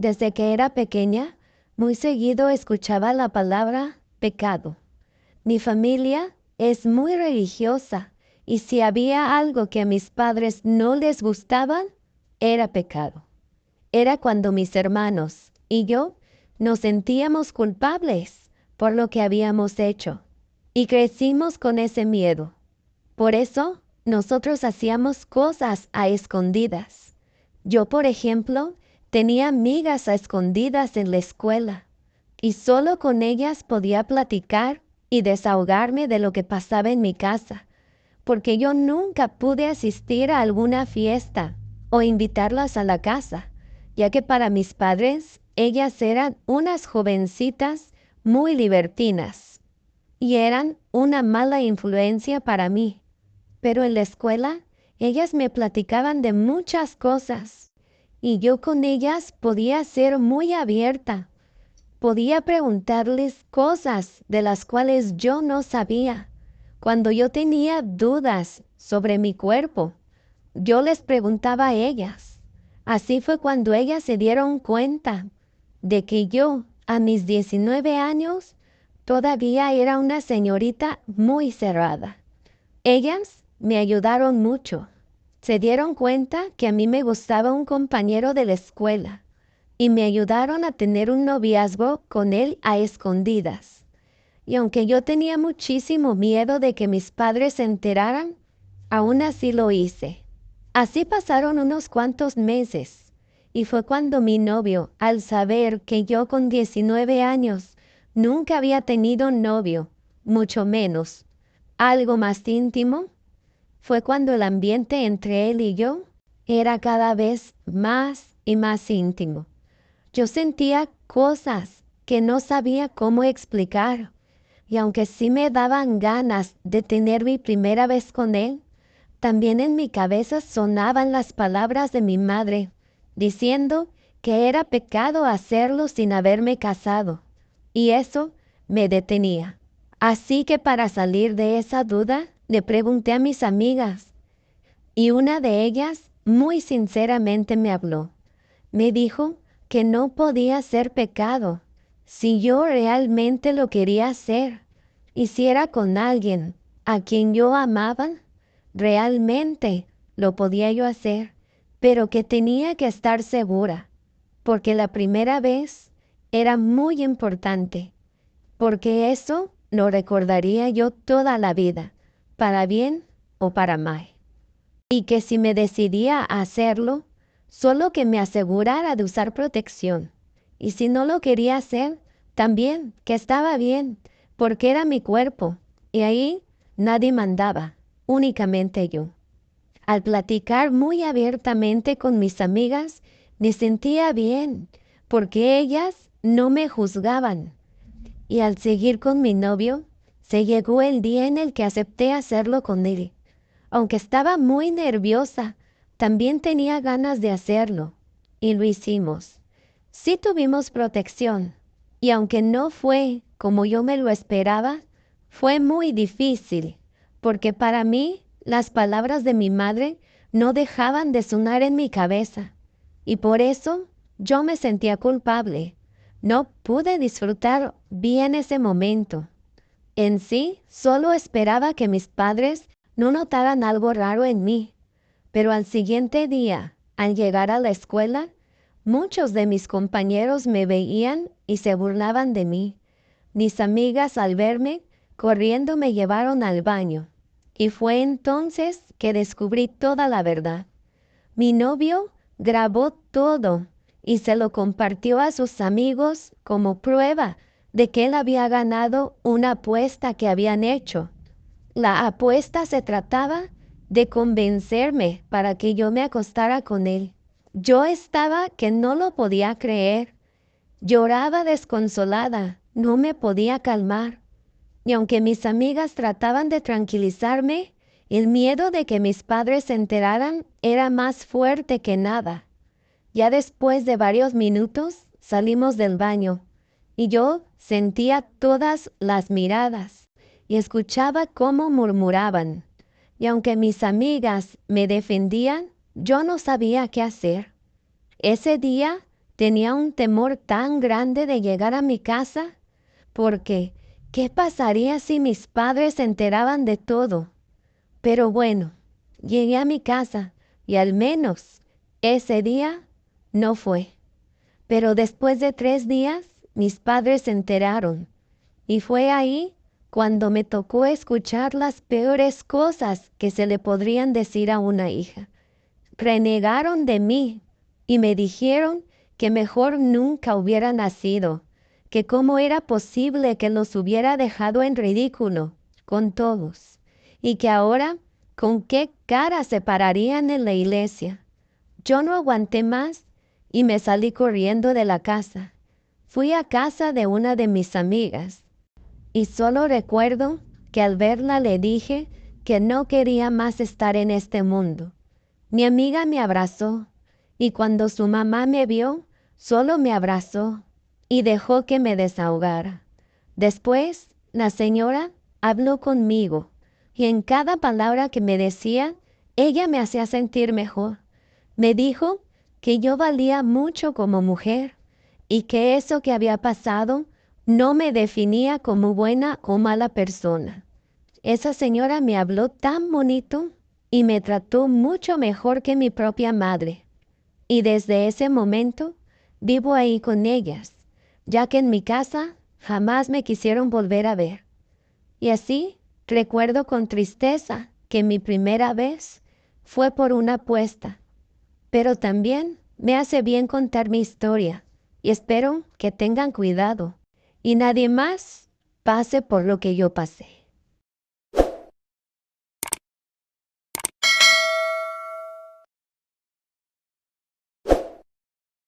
Desde que era pequeña, muy seguido escuchaba la palabra pecado. Mi familia es muy religiosa y si había algo que a mis padres no les gustaban, era pecado. Era cuando mis hermanos y yo nos sentíamos culpables por lo que habíamos hecho y crecimos con ese miedo. Por eso, nosotros hacíamos cosas a escondidas. Yo, por ejemplo, tenía amigas a escondidas en la escuela y solo con ellas podía platicar y desahogarme de lo que pasaba en mi casa, porque yo nunca pude asistir a alguna fiesta o invitarlas a la casa, ya que para mis padres ellas eran unas jovencitas muy libertinas y eran una mala influencia para mí. Pero en la escuela ellas me platicaban de muchas cosas y yo con ellas podía ser muy abierta. Podía preguntarles cosas de las cuales yo no sabía. Cuando yo tenía dudas sobre mi cuerpo, yo les preguntaba a ellas. Así fue cuando ellas se dieron cuenta de que yo, a mis 19 años, todavía era una señorita muy cerrada. Ellas me ayudaron mucho. Se dieron cuenta que a mí me gustaba un compañero de la escuela y me ayudaron a tener un noviazgo con él a escondidas. Y aunque yo tenía muchísimo miedo de que mis padres se enteraran, aún así lo hice. Así pasaron unos cuantos meses y fue cuando mi novio, al saber que yo con 19 años nunca había tenido novio, mucho menos algo más íntimo, fue cuando el ambiente entre él y yo era cada vez más y más íntimo. Yo sentía cosas que no sabía cómo explicar, y aunque sí me daban ganas de tener mi primera vez con él, también en mi cabeza sonaban las palabras de mi madre, diciendo que era pecado hacerlo sin haberme casado, y eso me detenía. Así que para salir de esa duda, le pregunté a mis amigas, y una de ellas muy sinceramente me habló. Me dijo que no podía ser pecado si yo realmente lo quería hacer y si era con alguien a quien yo amaba, realmente lo podía yo hacer, pero que tenía que estar segura, porque la primera vez era muy importante, porque eso lo recordaría yo toda la vida, para bien o para mal, y que si me decidía a hacerlo, solo que me asegurara de usar protección. Y si no lo quería hacer, también que estaba bien, porque era mi cuerpo, y ahí nadie mandaba, únicamente yo. Al platicar muy abiertamente con mis amigas, me sentía bien, porque ellas no me juzgaban. Y al seguir con mi novio, se llegó el día en el que acepté hacerlo con él. Aunque estaba muy nerviosa, también tenía ganas de hacerlo, y lo hicimos. Sí tuvimos protección, y aunque no fue como yo me lo esperaba, fue muy difícil, porque para mí las palabras de mi madre no dejaban de sonar en mi cabeza, y por eso yo me sentía culpable. No pude disfrutar bien ese momento. En sí, solo esperaba que mis padres no notaran algo raro en mí, pero al siguiente día, al llegar a la escuela, muchos de mis compañeros me veían y se burlaban de mí. Mis amigas al verme, corriendo me llevaron al baño, y fue entonces que descubrí toda la verdad. Mi novio grabó todo y se lo compartió a sus amigos como prueba de que él había ganado una apuesta que habían hecho. La apuesta se trataba de convencerme para que yo me acostara con él. Yo estaba que no lo podía creer. Lloraba desconsolada, no me podía calmar. Y aunque mis amigas trataban de tranquilizarme, el miedo de que mis padres se enteraran era más fuerte que nada. Ya después de varios minutos salimos del baño y yo sentía todas las miradas y escuchaba cómo murmuraban. Y aunque mis amigas me defendían, yo no sabía qué hacer. Ese día tenía un temor tan grande de llegar a mi casa, porque ¿qué pasaría si mis padres se enteraban de todo? Pero bueno, llegué a mi casa y al menos ese día no fue. Pero después de 3 días, mis padres se enteraron. Y fue ahí cuando me tocó escuchar las peores cosas que se le podrían decir a una hija. Renegaron de mí y me dijeron que mejor nunca hubiera nacido, que cómo era posible que los hubiera dejado en ridículo con todos, y que ahora con qué cara se pararían en la iglesia. Yo no aguanté más y me salí corriendo de la casa. Fui a casa de una de mis amigas y solo recuerdo que al verla le dije que no quería más estar en este mundo. Mi amiga me abrazó y cuando su mamá me vio, solo me abrazó y dejó que me desahogara. Después, la señora habló conmigo y en cada palabra que me decía, ella me hacía sentir mejor. Me dijo que yo valía mucho como mujer y que eso que había pasado no me definía como buena o mala persona. Esa señora me habló tan bonito y me trató mucho mejor que mi propia madre. Y desde ese momento vivo ahí con ellas, ya que en mi casa jamás me quisieron volver a ver. Y así recuerdo con tristeza que mi primera vez fue por una apuesta, pero también me hace bien contar mi historia y espero que tengan cuidado y nadie más pase por lo que yo pasé.